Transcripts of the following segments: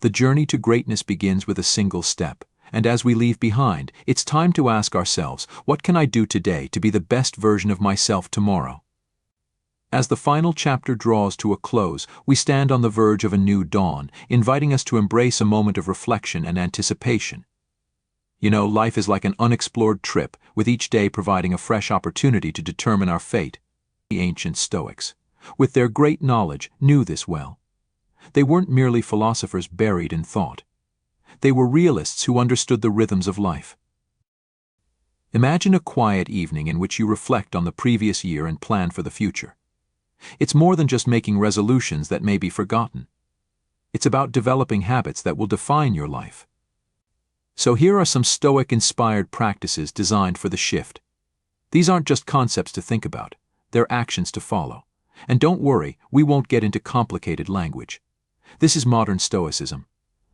The journey to greatness begins with a single step, and as we leave behind, it's time to ask ourselves, what can I do today to be the best version of myself tomorrow? As the final chapter draws to a close, we stand on the verge of a new dawn, inviting us to embrace a moment of reflection and anticipation. You know, life is like an unexplored trip, with each day providing a fresh opportunity to determine our fate. The ancient Stoics, with their great knowledge, knew this well. They weren't merely philosophers buried in thought. They were realists who understood the rhythms of life. Imagine a quiet evening in which you reflect on the previous year and plan for the future. It's more than just making resolutions that may be forgotten. It's about developing habits that will define your life. So here are some Stoic-inspired practices designed for the shift. These aren't just concepts to think about, they're actions to follow. And don't worry, we won't get into complicated language. This is modern Stoicism.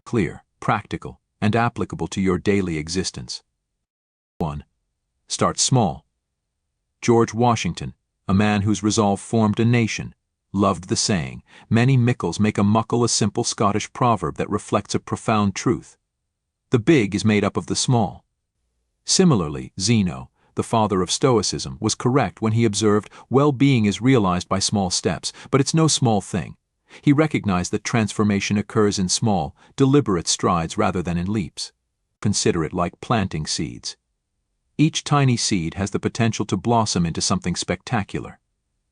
Clear, practical, and applicable to your daily existence. 1. Start small. George Washington, a man whose resolve formed a nation, loved the saying, "Many mickles make a muckle," a simple Scottish proverb that reflects a profound truth. The big is made up of the small. Similarly, Zeno, the father of Stoicism, was correct when he observed, well-being is realized by small steps, but it's no small thing. He recognized that transformation occurs in small, deliberate strides rather than in leaps. Consider it like planting seeds. Each tiny seed has the potential to blossom into something spectacular.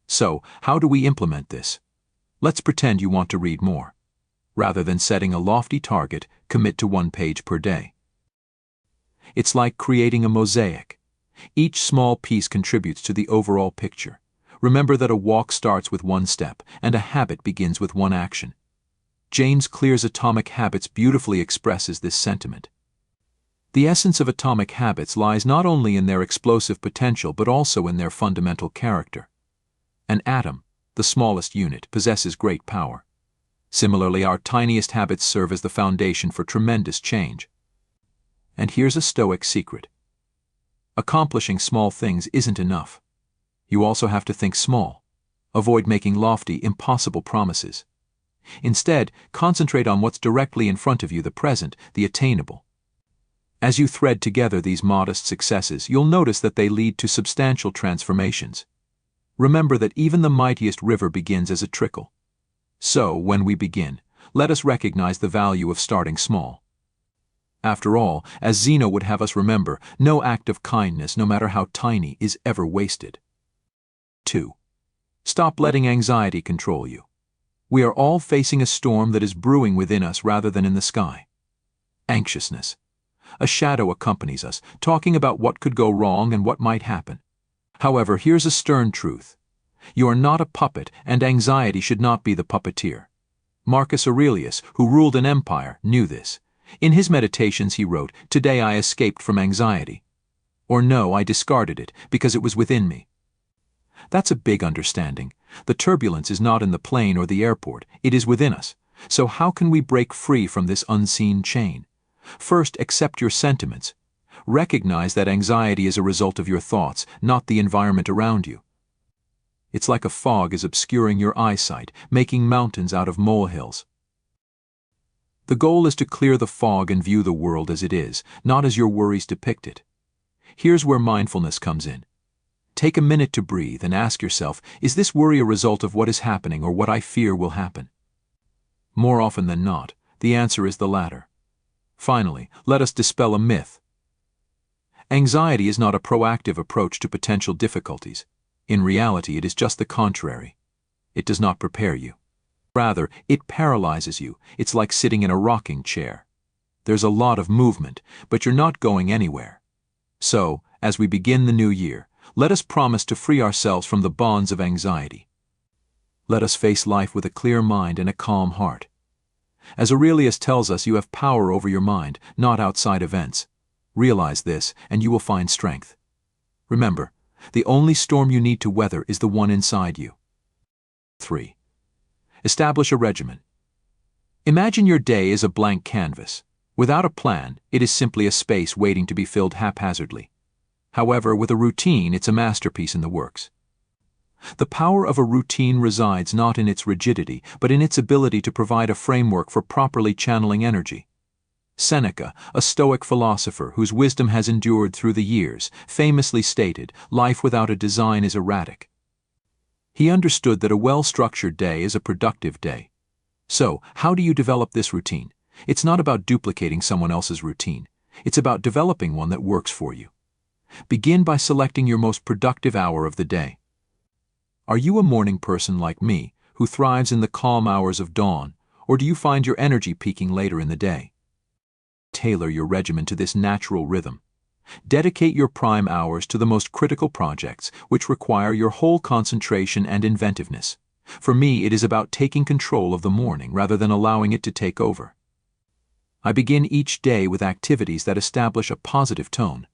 So, how do we implement this? Let's pretend you want to read more. Rather than setting a lofty target, commit to 1 page per day. It's like creating a mosaic. Each small piece contributes to the overall picture. Remember that a walk starts with 1 step, and a habit begins with 1 action. James Clear's Atomic Habits beautifully expresses this sentiment. The essence of atomic habits lies not only in their explosive potential but also in their fundamental character. An atom, the smallest unit, possesses great power. Similarly, our tiniest habits serve as the foundation for tremendous change. And here's a Stoic secret. Accomplishing small things isn't enough. You also have to think small. Avoid making lofty, impossible promises. Instead, concentrate on what's directly in front of you, the present, the attainable. As you thread together these modest successes, you'll notice that they lead to substantial transformations. Remember that even the mightiest river begins as a trickle. So, when we begin, let us recognize the value of starting small. After all, as Zeno would have us remember, no act of kindness, no matter how tiny, is ever wasted. 2. Stop letting anxiety control you. We are all facing a storm that is brewing within us rather than in the sky. Anxiousness. A shadow accompanies us, talking about what could go wrong and what might happen. However, here's a stern truth. You are not a puppet, and anxiety should not be the puppeteer. Marcus Aurelius, who ruled an empire, knew this. In his meditations he wrote, "Today I escaped from anxiety." Or no, I discarded it, because it was within me. That's a big understanding. The turbulence is not in the plane or the airport, it is within us. So how can we break free from this unseen chain? First, accept your sentiments. Recognize that anxiety is a result of your thoughts, not the environment around you. It's like a fog is obscuring your eyesight, making mountains out of molehills. The goal is to clear the fog and view the world as it is, not as your worries depict it. Here's where mindfulness comes in. Take a minute to breathe and ask yourself, is this worry a result of what is happening or what I fear will happen? More often than not, the answer is the latter. Finally, let us dispel a myth. Anxiety is not a proactive approach to potential difficulties. In reality, it is just the contrary. It does not prepare you. Rather, it paralyzes you. It's like sitting in a rocking chair. There's a lot of movement, but you're not going anywhere. So, as we begin the new year, let us promise to free ourselves from the bonds of anxiety. Let us face life with a clear mind and a calm heart. As Aurelius tells us, you have power over your mind, not outside events. Realize this, and you will find strength. Remember, the only storm you need to weather is the one inside you. 3. Establish a regimen. Imagine your day as a blank canvas. Without a plan, it is simply a space waiting to be filled haphazardly. However, with a routine, it's a masterpiece in the works. The power of a routine resides not in its rigidity, but in its ability to provide a framework for properly channeling energy. Seneca, a Stoic philosopher whose wisdom has endured through the years, famously stated, "Life without a design is erratic." He understood that a well-structured day is a productive day. So, how do you develop this routine? It's not about duplicating someone else's routine. It's about developing one that works for you. Begin by selecting your most productive hour of the day. Are you a morning person like me, who thrives in the calm hours of dawn, or do you find your energy peaking later in the day? Tailor your regimen to this natural rhythm. Dedicate your prime hours to the most critical projects, which require your whole concentration and inventiveness. For me, it is about taking control of the morning rather than allowing it to take over. I begin each day with activities that establish a positive tone.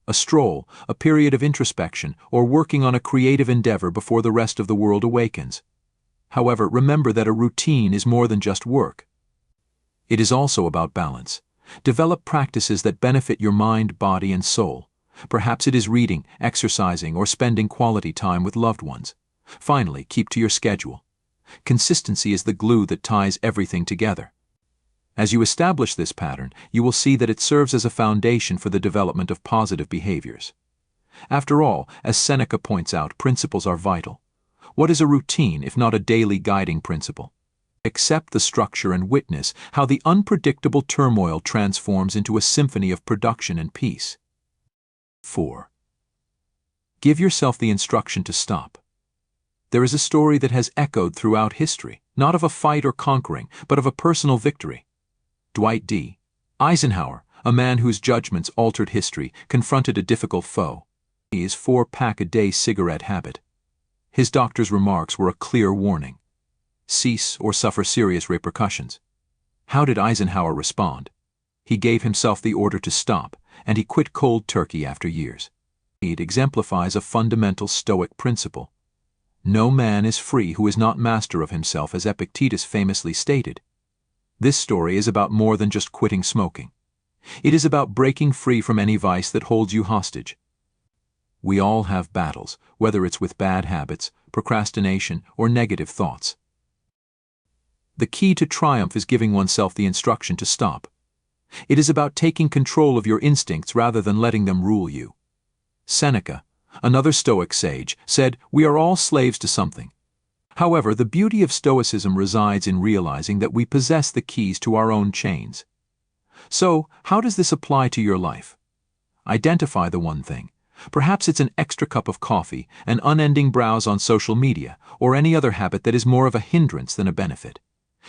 A stroll, a period of introspection, or working on a creative endeavor before the rest of the world awakens. However, remember that a routine is more than just work. It is also about balance. Develop practices that benefit your mind, body, and soul. Perhaps it is reading, exercising, or spending quality time with loved ones. Finally, keep to your schedule. Consistency is the glue that ties everything together. As you establish this pattern, you will see that it serves as a foundation for the development of positive behaviors. After all, as Seneca points out, principles are vital. What is a routine if not a daily guiding principle? Accept the structure and witness how the unpredictable turmoil transforms into a symphony of production and peace. 4. Give yourself the instruction to stop. There is a story that has echoed throughout history, not of a fight or conquering, but of a personal victory. Dwight D. Eisenhower, a man whose judgments altered history, confronted a difficult foe: his 4-pack-a-day cigarette habit. His doctor's remarks were a clear warning. Cease or suffer serious repercussions. How did Eisenhower respond? He gave himself the order to stop, and he quit cold turkey after years. It exemplifies a fundamental Stoic principle. No man is free who is not master of himself, as Epictetus famously stated. This story is about more than just quitting smoking. It is about breaking free from any vice that holds you hostage. We all have battles, whether it's with bad habits, procrastination, or negative thoughts. The key to triumph is giving oneself the instruction to stop. It is about taking control of your instincts rather than letting them rule you. Seneca, another Stoic sage, said, "We are all slaves to something." However, the beauty of Stoicism resides in realizing that we possess the keys to our own chains. So, how does this apply to your life? Identify the one thing. Perhaps it's an extra cup of coffee, an unending browse on social media, or any other habit that is more of a hindrance than a benefit.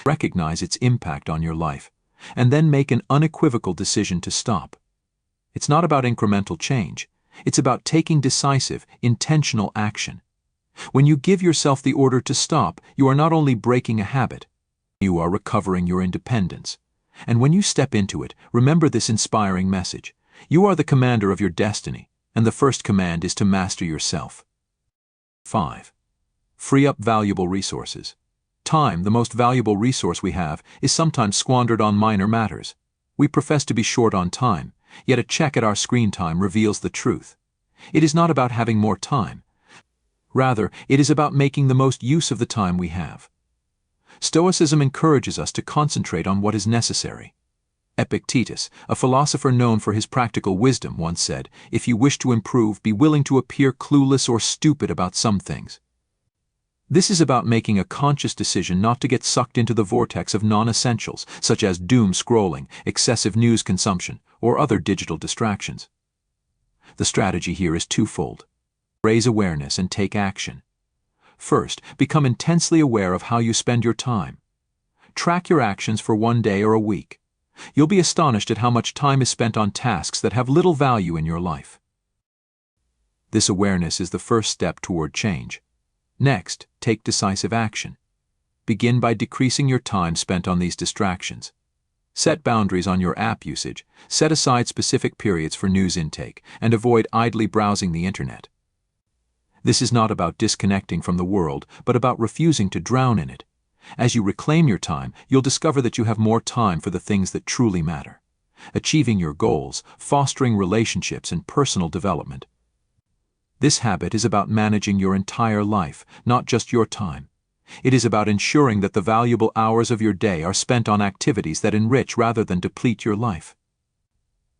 Recognize its impact on your life, and then make an unequivocal decision to stop. It's not about incremental change. It's about taking decisive, intentional action. When you give yourself the order to stop, you are not only breaking a habit, you are recovering your independence. And when you step into it, remember this inspiring message. You are the commander of your destiny, and the first command is to master yourself. 5. Free up valuable resources. Time, the most valuable resource we have, is sometimes squandered on minor matters. We profess to be short on time, yet a check at our screen time reveals the truth. It is not about having more time. Rather, it is about making the most use of the time we have. Stoicism encourages us to concentrate on what is necessary. Epictetus, a philosopher known for his practical wisdom, once said, "If you wish to improve, be willing to appear clueless or stupid about some things." This is about making a conscious decision not to get sucked into the vortex of non-essentials, such as doom scrolling, excessive news consumption, or other digital distractions. The strategy here is twofold. Raise awareness and take action. First, become intensely aware of how you spend your time. Track your actions for one day or a week. You'll be astonished at how much time is spent on tasks that have little value in your life. This awareness is the first step toward change. Next, take decisive action. Begin by decreasing your time spent on these distractions. Set boundaries on your app usage, set aside specific periods for news intake, and avoid idly browsing the internet. This is not about disconnecting from the world, but about refusing to drown in it. As you reclaim your time, you'll discover that you have more time for the things that truly matter. Achieving your goals, fostering relationships, and personal development. This habit is about managing your entire life, not just your time. It is about ensuring that the valuable hours of your day are spent on activities that enrich rather than deplete your life.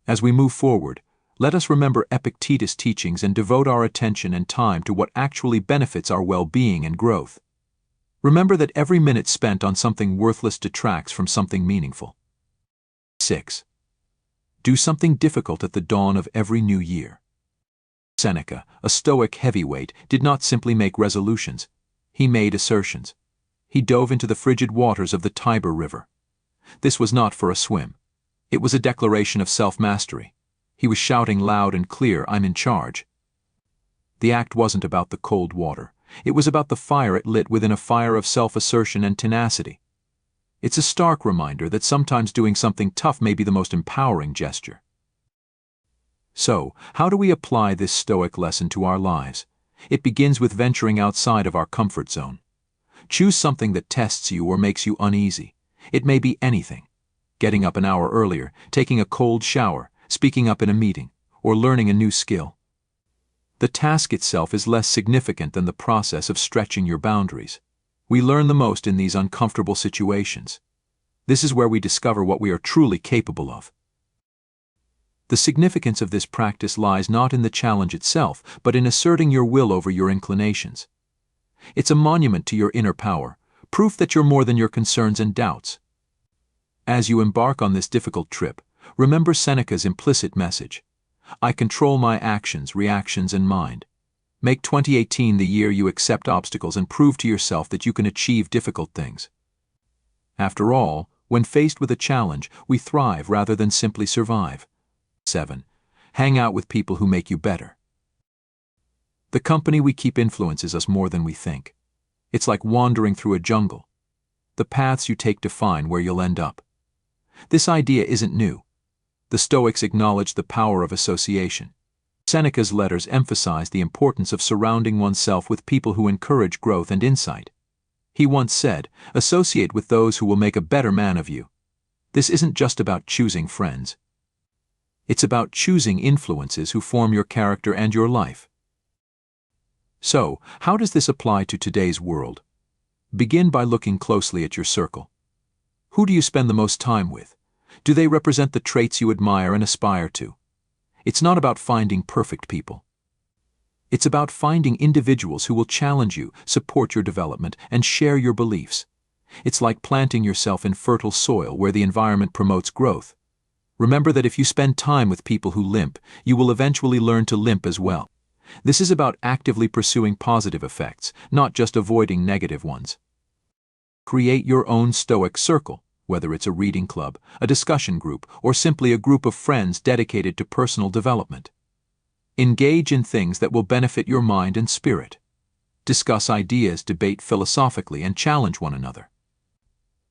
As we move forward, let us remember Epictetus' teachings and devote our attention and time to what actually benefits our well-being and growth. Remember that every minute spent on something worthless detracts from something meaningful. 6. Do something difficult at the dawn of every new year. Seneca, a Stoic heavyweight, did not simply make resolutions. He made assertions. He dove into the frigid waters of the Tiber River. This was not for a swim. It was a declaration of self-mastery. He was shouting loud and clear, "I'm in charge." The act wasn't about the cold water. It was about the fire it lit within, a fire of self-assertion and tenacity. It's a stark reminder that sometimes doing something tough may be the most empowering gesture. So, how do we apply this Stoic lesson to our lives? It begins with venturing outside of our comfort zone. Choose something that tests you or makes you uneasy. It may be anything. Getting up an hour earlier, taking a cold shower, speaking up in a meeting, or learning a new skill. The task itself is less significant than the process of stretching your boundaries. We learn the most in these uncomfortable situations. This is where we discover what we are truly capable of. The significance of this practice lies not in the challenge itself, but in asserting your will over your inclinations. It's a monument to your inner power, proof that you're more than your concerns and doubts. As you embark on this difficult trip, remember Seneca's implicit message: I control my actions, reactions, and mind. Make 2018 the year you accept obstacles and prove to yourself that you can achieve difficult things. After all, when faced with a challenge, we thrive rather than simply survive. 7. Hang out with people who make you better. The company we keep influences us more than we think. It's like wandering through a jungle. The paths you take define where you'll end up. This idea isn't new. The Stoics acknowledged the power of association. Seneca's letters emphasize the importance of surrounding oneself with people who encourage growth and insight. He once said, "Associate with those who will make a better man of you." This isn't just about choosing friends. It's about choosing influences who form your character and your life. So, how does this apply to today's world? Begin by looking closely at your circle. Who do you spend the most time with? Do they represent the traits you admire and aspire to? It's not about finding perfect people. It's about finding individuals who will challenge you, support your development, and share your beliefs. It's like planting yourself in fertile soil where the environment promotes growth. Remember that if you spend time with people who limp, you will eventually learn to limp as well. This is about actively pursuing positive effects, not just avoiding negative ones. Create your own Stoic circle, whether it's a reading club, a discussion group, or simply a group of friends dedicated to personal development. Engage in things that will benefit your mind and spirit. Discuss ideas, debate philosophically, and challenge one another.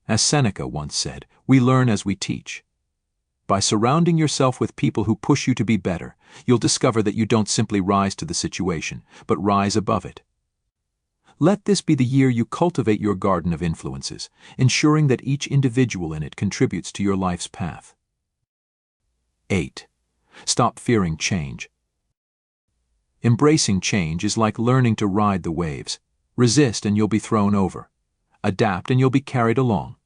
As Seneca once said, we learn as we teach. By surrounding yourself with people who push you to be better, you'll discover that you don't simply rise to the situation, but rise above it. Let this be the year you cultivate your garden of influences, ensuring that each individual in it contributes to your life's path. 8. Stop fearing change. Embracing change is like learning to ride the waves. Resist and you'll be thrown over. Adapt and you'll be carried along.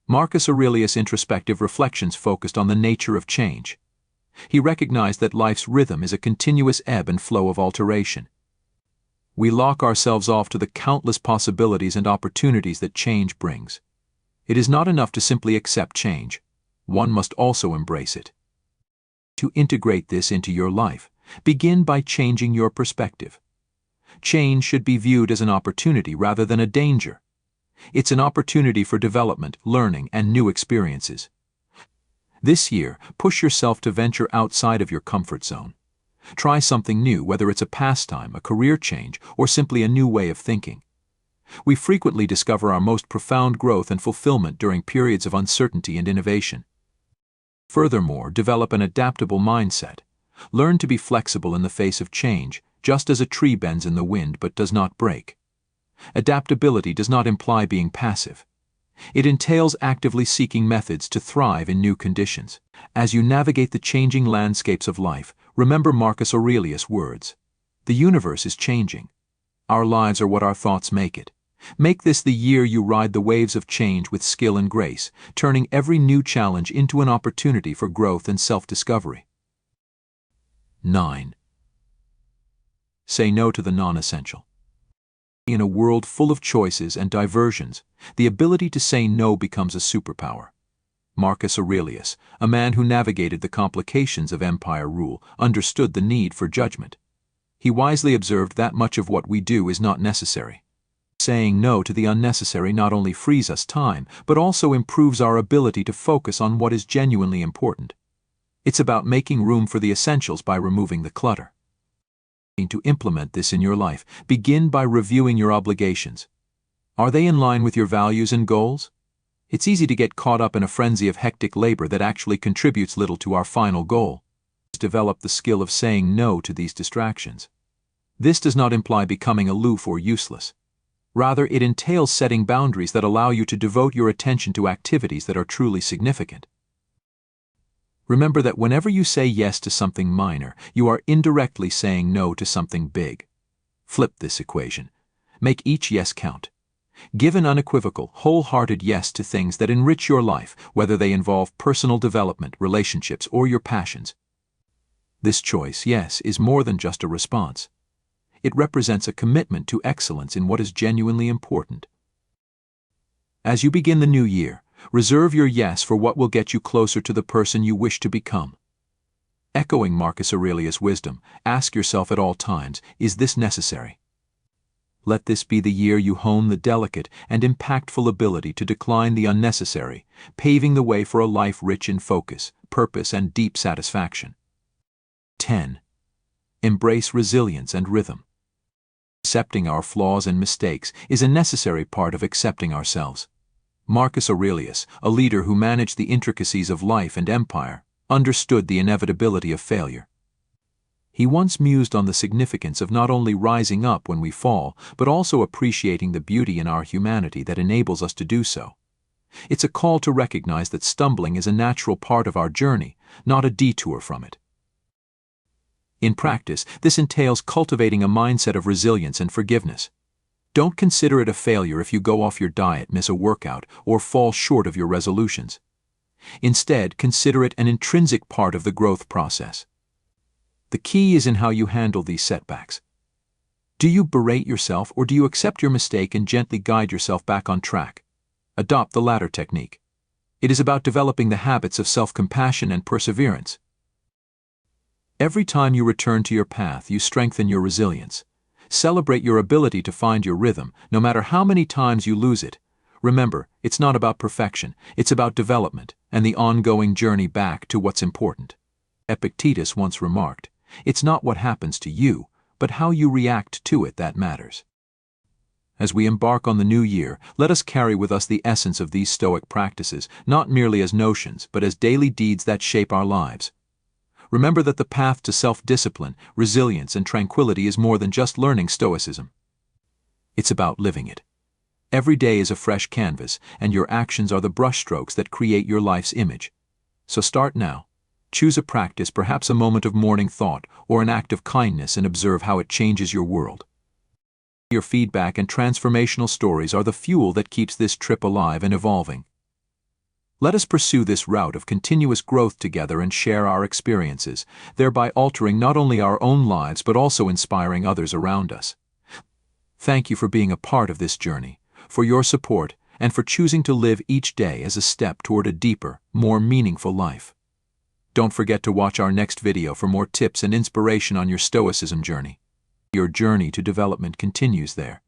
Marcus Aurelius' introspective reflections focused on the nature of change. He recognized that life's rhythm is a continuous ebb and flow of alteration. We lock ourselves off to the countless possibilities and opportunities that change brings. It is not enough to simply accept change. One must also embrace it. To integrate this into your life, begin by changing your perspective. Change should be viewed as an opportunity rather than a danger. It's an opportunity for development, learning, and new experiences. This year, push yourself to venture outside of your comfort zone. Try something new, whether it's a pastime, a career change, or simply a new way of thinking. We frequently discover our most profound growth and fulfillment during periods of uncertainty and innovation. Furthermore, develop an adaptable mindset. Learn to be flexible in the face of change, just as a tree bends in the wind but does not break. Adaptability does not imply being passive. It entails actively seeking methods to thrive in new conditions. As you navigate the changing landscapes of life, remember Marcus Aurelius' words. The universe is changing. Our lives are what our thoughts make it. Make this the year you ride the waves of change with skill and grace, turning every new challenge into an opportunity for growth and self-discovery. 9. Say no to the non-essential. In a world full of choices and diversions, the ability to say no becomes a superpower. Marcus Aurelius, a man who navigated the complications of empire rule, understood the need for judgment. He wisely observed that much of what we do is not necessary. Saying no to the unnecessary not only frees us time, but also improves our ability to focus on what is genuinely important. It's about making room for the essentials by removing the clutter. To implement this in your life, begin by reviewing your obligations. Are they in line with your values and goals? It's easy to get caught up in a frenzy of hectic labor that actually contributes little to our final goal. Develop the skill of saying no to these distractions. This does not imply becoming aloof or useless. Rather, it entails setting boundaries that allow you to devote your attention to activities that are truly significant. Remember that whenever you say yes to something minor, you are indirectly saying no to something big. Flip this equation. Make each yes count. Give an unequivocal, wholehearted yes to things that enrich your life, whether they involve personal development, relationships, or your passions. This choice, yes, is more than just a response. It represents a commitment to excellence in what is genuinely important. As you begin the new year, reserve your yes for what will get you closer to the person you wish to become. Echoing Marcus Aurelius' wisdom, ask yourself at all times, is this necessary? Let this be the year you hone the delicate and impactful ability to decline the unnecessary, paving the way for a life rich in focus, purpose, and deep satisfaction. 10. Embrace resilience and rhythm. Accepting our flaws and mistakes is a necessary part of accepting ourselves. Marcus Aurelius, a leader who managed the intricacies of life and empire, understood the inevitability of failure. He once mused on the significance of not only rising up when we fall, but also appreciating the beauty in our humanity that enables us to do so. It's a call to recognize that stumbling is a natural part of our journey, not a detour from it. In practice, this entails cultivating a mindset of resilience and forgiveness. Don't consider it a failure if you go off your diet, miss a workout, or fall short of your resolutions. Instead, consider it an intrinsic part of the growth process. The key is in how you handle these setbacks. Do you berate yourself, or do you accept your mistake and gently guide yourself back on track? Adopt the latter technique. It is about developing the habits of self-compassion and perseverance. Every time you return to your path, you strengthen your resilience. Celebrate your ability to find your rhythm, no matter how many times you lose it. Remember, it's not about perfection, it's about development and the ongoing journey back to what's important. Epictetus once remarked, "It's not what happens to you, but how you react to it that matters." As we embark on the new year, let us carry with us the essence of these Stoic practices, not merely as notions, but as daily deeds that shape our lives. Remember that the path to self-discipline, resilience, and tranquility is more than just learning Stoicism. It's about living it. Every day is a fresh canvas, and your actions are the brushstrokes that create your life's image. So start now. Choose a practice, perhaps a moment of morning thought, or an act of kindness, and observe how it changes your world. Your feedback and transformational stories are the fuel that keeps this trip alive and evolving. Let us pursue this route of continuous growth together and share our experiences, thereby altering not only our own lives but also inspiring others around us. Thank you for being a part of this journey, for your support, and for choosing to live each day as a step toward a deeper, more meaningful life. Don't forget to watch our next video for more tips and inspiration on your Stoicism journey. Your journey to development continues there.